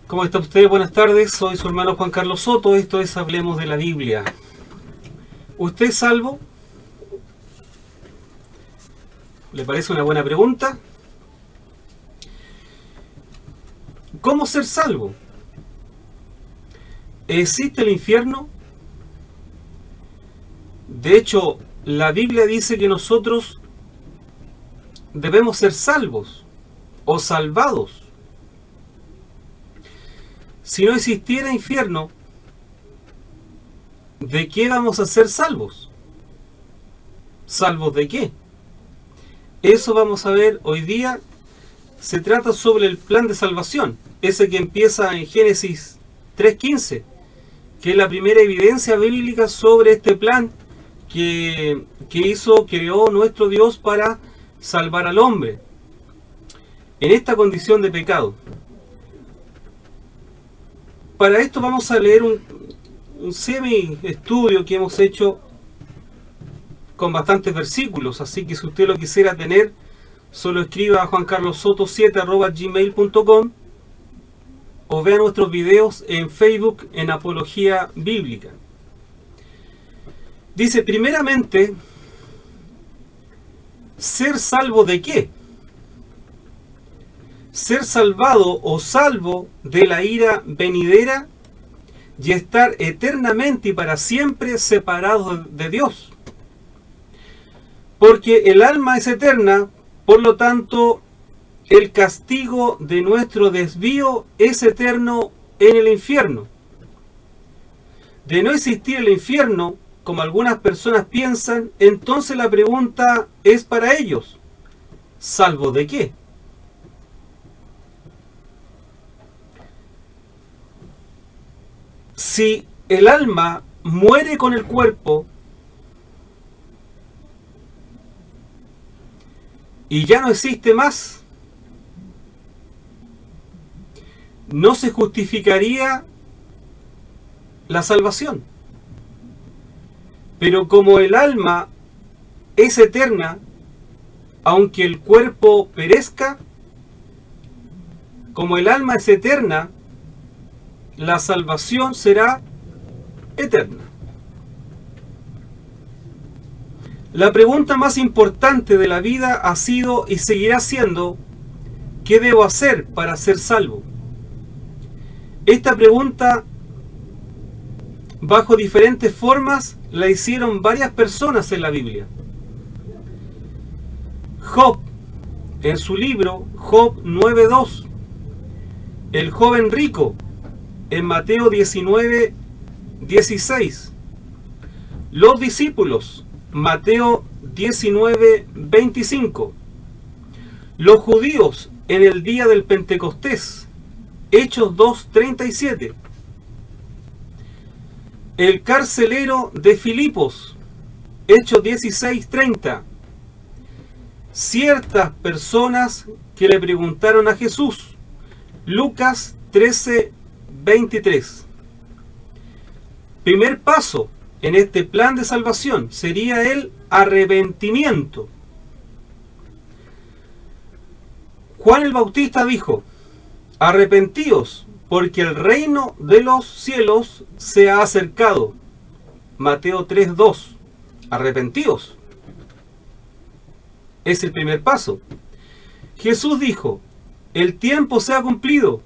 ¿Cómo está usted? Buenas tardes, soy su hermano Juan Carlos Soto, esto es Hablemos de la Biblia. ¿Usted es salvo? ¿Le parece una buena pregunta? ¿Cómo ser salvo? ¿Existe el infierno? De hecho, la Biblia dice que nosotros debemos ser salvos o salvados. Si no existiera infierno, ¿de qué vamos a ser salvos? ¿Salvos de qué? Eso vamos a ver hoy día. Se trata sobre el plan de salvación, ese que empieza en Génesis 3:15, que es la primera evidencia bíblica sobre este plan que creó nuestro Dios para salvar al hombre en esta condición de pecado. Para esto vamos a leer un semi-estudio que hemos hecho con bastantes versículos, así que si usted lo quisiera tener, solo escriba a juancarlosoto7@gmail.com o vea nuestros videos en Facebook en Apología Bíblica. Dice, primeramente, ¿ser salvo de qué? Ser salvado o salvo de la ira venidera y estar eternamente y para siempre separado de Dios. Porque el alma es eterna, por lo tanto, el castigo de nuestro desvío es eterno en el infierno. De no existir el infierno, como algunas personas piensan, entonces la pregunta es para ellos, ¿salvo de qué? Si el alma muere con el cuerpo y ya no existe más, no se justificaría la salvación. Pero como el alma es eterna, aunque el cuerpo perezca, como el alma es eterna, la salvación será eterna. La pregunta más importante de la vida ha sido y seguirá siendo, ¿qué debo hacer para ser salvo? Esta pregunta, bajo diferentes formas, la hicieron varias personas en la Biblia. Job, en su libro Job 9:2, el joven rico, en Mateo 19:16, los discípulos, Mateo 19:25, los judíos en el día del Pentecostés, Hechos 2:37, el carcelero de Filipos, Hechos 16:30, ciertas personas que le preguntaron a Jesús, Lucas 13:23. Primer paso en este plan de salvación sería el arrepentimiento. Juan el Bautista dijo, arrepentíos, porque el reino de los cielos se ha acercado. Mateo 3:2. Arrepentíos. Es el primer paso. Jesús dijo, el tiempo se ha cumplido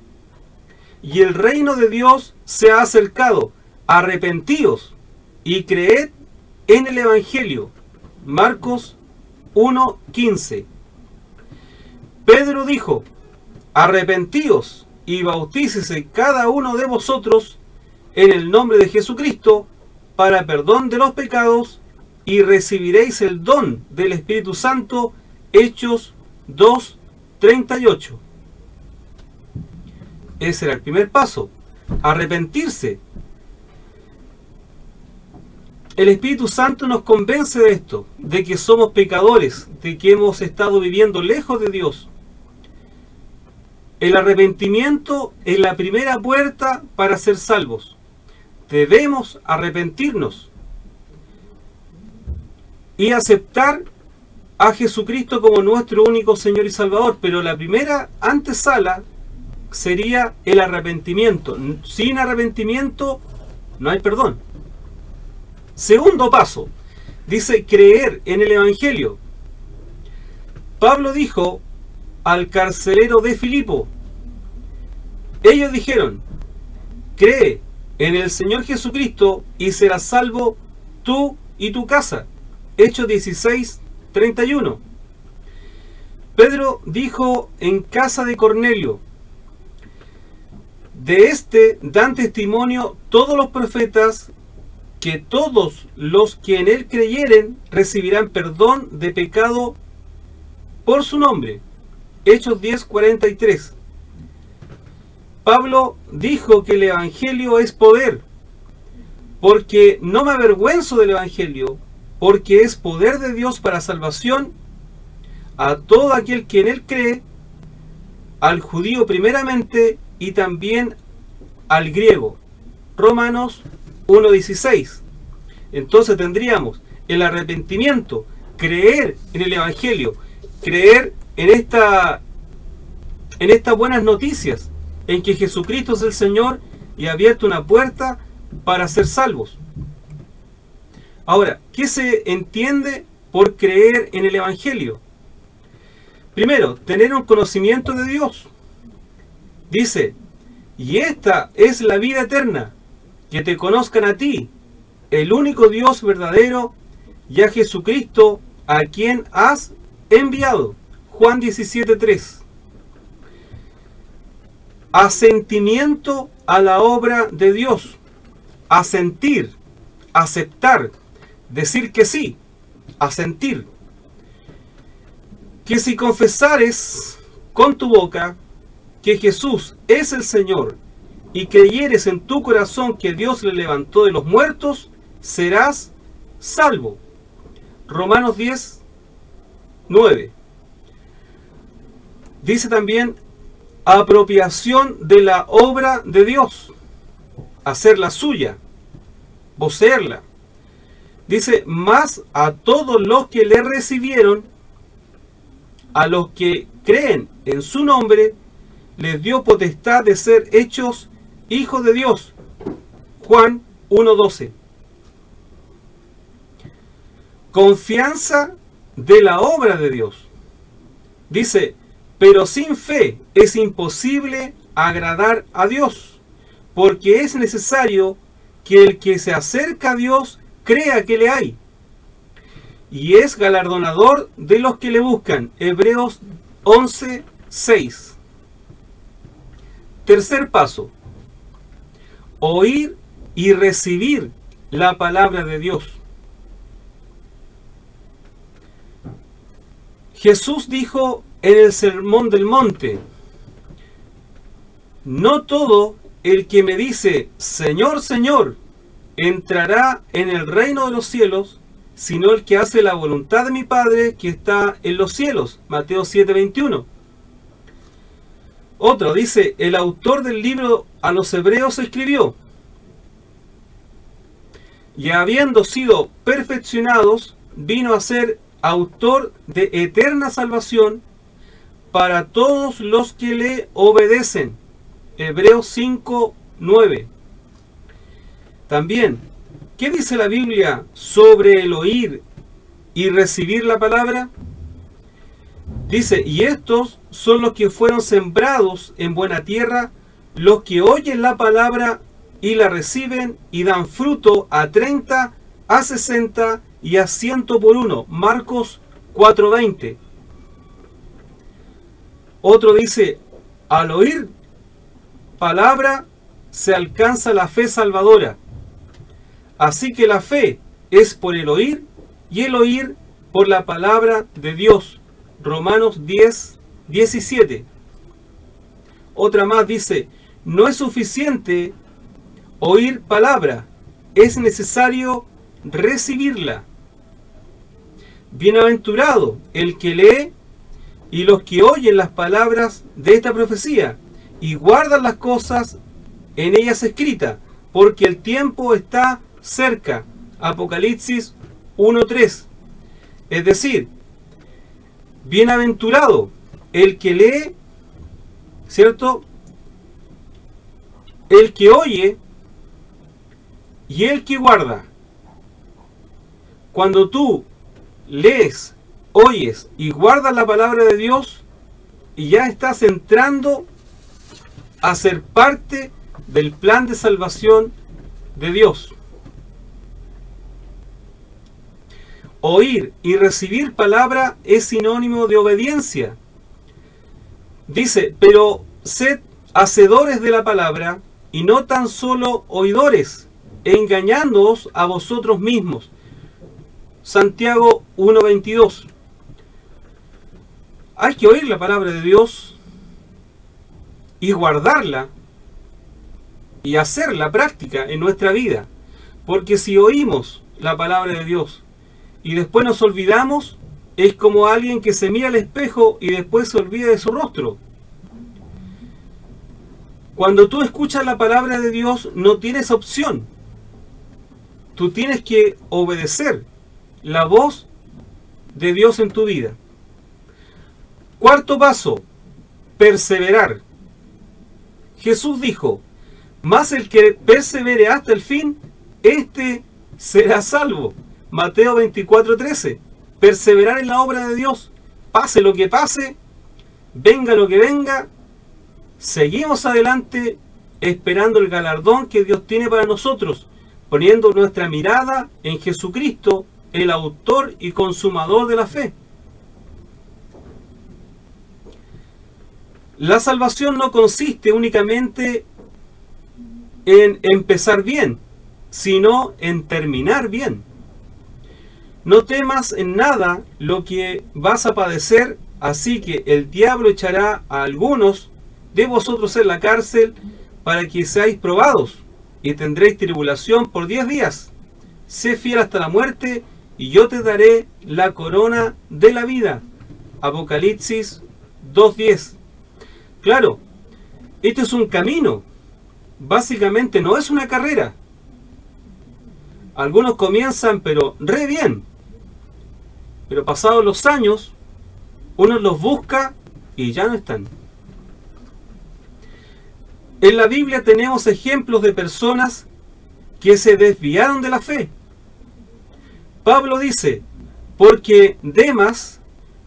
y el reino de Dios se ha acercado. Arrepentíos y creed en el Evangelio. Marcos 1:15. Pedro dijo, arrepentíos y bautícese cada uno de vosotros en el nombre de Jesucristo para perdón de los pecados y recibiréis el don del Espíritu Santo. Hechos 2:38. Ese era el primer paso, arrepentirse. El Espíritu Santo nos convence de esto, de que somos pecadores, de que hemos estado viviendo lejos de Dios. El arrepentimiento es la primera puerta para ser salvos. Debemos arrepentirnos y aceptar a Jesucristo como nuestro único Señor y Salvador. Pero la primera antesala sería el arrepentimiento. Sin arrepentimiento no hay perdón. Segundo paso, dice creer en el Evangelio. Pablo dijo al carcelero de Filipo, ellos dijeron, cree en el Señor Jesucristo y serás salvo tú y tu casa. Hechos 16:31. Pedro dijo en casa de Cornelio, de este dan testimonio todos los profetas, que todos los que en él creyeren recibirán perdón de pecado por su nombre. Hechos 10:43. Pablo dijo que el Evangelio es poder, porque no me avergüenzo del Evangelio, porque es poder de Dios para salvación a todo aquel que en él cree, al judío primeramente y también al griego. Romanos 1:16. Entonces tendríamos el arrepentimiento, creer en el Evangelio, creer en estas buenas noticias, en que Jesucristo es el Señor y ha abierto una puerta para ser salvos. Ahora, ¿qué se entiende por creer en el Evangelio? Primero, tener un conocimiento de Dios. Dice, y esta es la vida eterna, que te conozcan a ti, el único Dios verdadero, y a Jesucristo, a quien has enviado. Juan 17:3. Asentimiento a la obra de Dios. Asentir, aceptar, decir que sí, asentir. Que si confesares con tu boca que Jesús es el Señor y creyeres en tu corazón que Dios le levantó de los muertos, serás salvo. Romanos 10:9. Dice también apropiación de la obra de Dios, hacerla suya, poseerla. Dice, más a todos los que le recibieron, a los que creen en su nombre, les dio potestad de ser hechos hijos de Dios. Juan 1:12. Confianza de la obra de Dios. Dice, pero sin fe es imposible agradar a Dios, porque es necesario que el que se acerca a Dios crea que le hay, y es galardonador de los que le buscan. Hebreos 11:6. Tercer paso, oír y recibir la palabra de Dios. Jesús dijo en el Sermón del Monte, no todo el que me dice, Señor, Señor, entrará en el reino de los cielos, sino el que hace la voluntad de mi Padre que está en los cielos. Mateo 7:21. Otro dice, el autor del libro a los Hebreos escribió, y habiendo sido perfeccionados, vino a ser autor de eterna salvación para todos los que le obedecen. Hebreos 5:9. También, ¿qué dice la Biblia sobre el oír y recibir la palabra? Dice, y estos son los que fueron sembrados en buena tierra, los que oyen la palabra y la reciben y dan fruto a 30, a 60 y a 100 por uno. Marcos 4:20. Otro dice, al oír palabra se alcanza la fe salvadora. Así que la fe es por el oír y el oír por la palabra de Dios. Romanos 10:17. Otra más dice, no es suficiente oír palabra, es necesario recibirla. Bienaventurado el que lee y los que oyen las palabras de esta profecía y guardan las cosas en ellas escritas, porque el tiempo está cerca. Apocalipsis 1:3. Es decir, bienaventurado el que lee, ¿cierto? el que oye y el que guarda. Cuando tú lees, oyes y guardas la palabra de Dios, y ya estás entrando a ser parte del plan de salvación de Dios. Oír y recibir palabra es sinónimo de obediencia. Dice, pero sed hacedores de la palabra y no tan solo oidores, engañándoos a vosotros mismos. Santiago 1:22. Hay que oír la palabra de Dios y guardarla y hacerla práctica en nuestra vida. Porque si oímos la palabra de Dios y después nos olvidamos, es como alguien que se mira al espejo y después se olvida de su rostro. Cuando tú escuchas la palabra de Dios, no tienes opción. Tú tienes que obedecer la voz de Dios en tu vida. Cuarto paso, perseverar. Jesús dijo, mas el que persevere hasta el fin, éste será salvo. Mateo 24:13. Perseverar en la obra de Dios. Pase lo que pase, venga lo que venga, seguimos adelante esperando el galardón que Dios tiene para nosotros, poniendo nuestra mirada en Jesucristo, el autor y consumador de la fe. La salvación no consiste únicamente en empezar bien, sino en terminar bien. No temas en nada lo que vas a padecer, así que el diablo echará a algunos de vosotros en la cárcel para que seáis probados, y tendréis tribulación por 10 días. Sé fiel hasta la muerte, y yo te daré la corona de la vida. Apocalipsis 2:10. Claro, este es un camino. Básicamente no es una carrera. Algunos comienzan pero re bien. Pero pasados los años, uno los busca y ya no están. En la Biblia tenemos ejemplos de personas que se desviaron de la fe. Pablo dice, porque Demas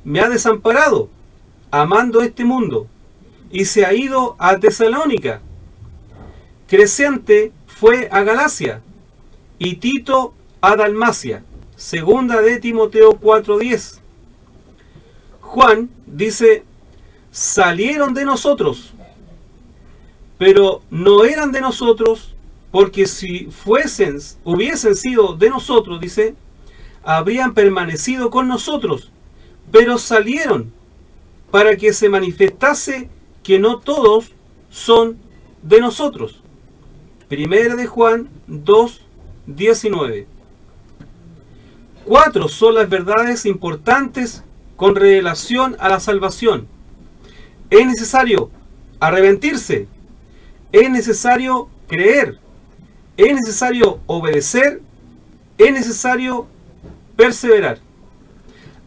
me ha desamparado, amando este mundo, y se ha ido a Tesalónica. Crescente fue a Galacia, y Tito a Dalmacia. Segunda de Timoteo 4:10. Juan dice, salieron de nosotros, pero no eran de nosotros, porque si hubiesen sido de nosotros, dice, habrían permanecido con nosotros, pero salieron para que se manifestase que no todos son de nosotros. Primera de Juan 2:19. 4 son las verdades importantes con relación a la salvación. Es necesario arrepentirse, es necesario creer, es necesario obedecer, es necesario perseverar.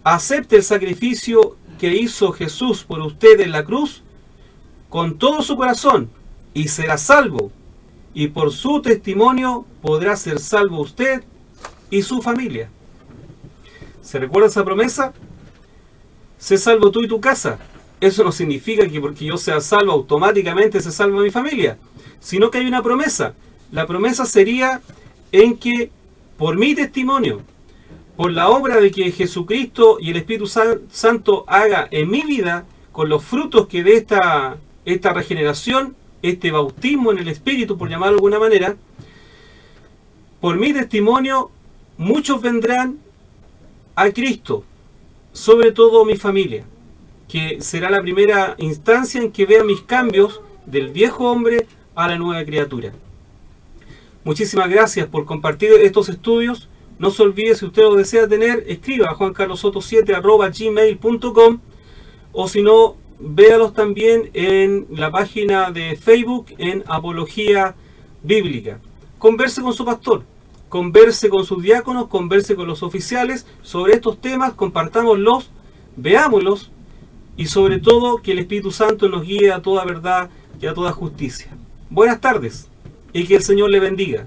Acepte el sacrificio que hizo Jesús por usted en la cruz con todo su corazón y será salvo, y por su testimonio podrá ser salvo usted y su familia. ¿Se recuerda esa promesa? Sé salvo tú y tu casa. Eso no significa que porque yo sea salvo automáticamente se salva mi familia, sino que hay una promesa. La promesa sería en que por mi testimonio, por la obra de que Jesucristo y el Espíritu Santo haga en mi vida, con los frutos que de esta regeneración, este bautismo en el Espíritu, por llamarlo de alguna manera, por mi testimonio, muchos vendrán a Cristo, sobre todo mi familia, que será la primera instancia en que vea mis cambios del viejo hombre a la nueva criatura. Muchísimas gracias por compartir estos estudios. No se olvide, si usted lo desea tener, escriba a juancarlosoto7@gmail.com, o si no, véalos también en la página de Facebook en Apología Bíblica. Converse con su pastor, converse con sus diáconos, converse con los oficiales sobre estos temas, compartámoslos, veámoslos, y sobre todo que el Espíritu Santo nos guíe a toda verdad y a toda justicia. buenas tardes y que el Señor le bendiga.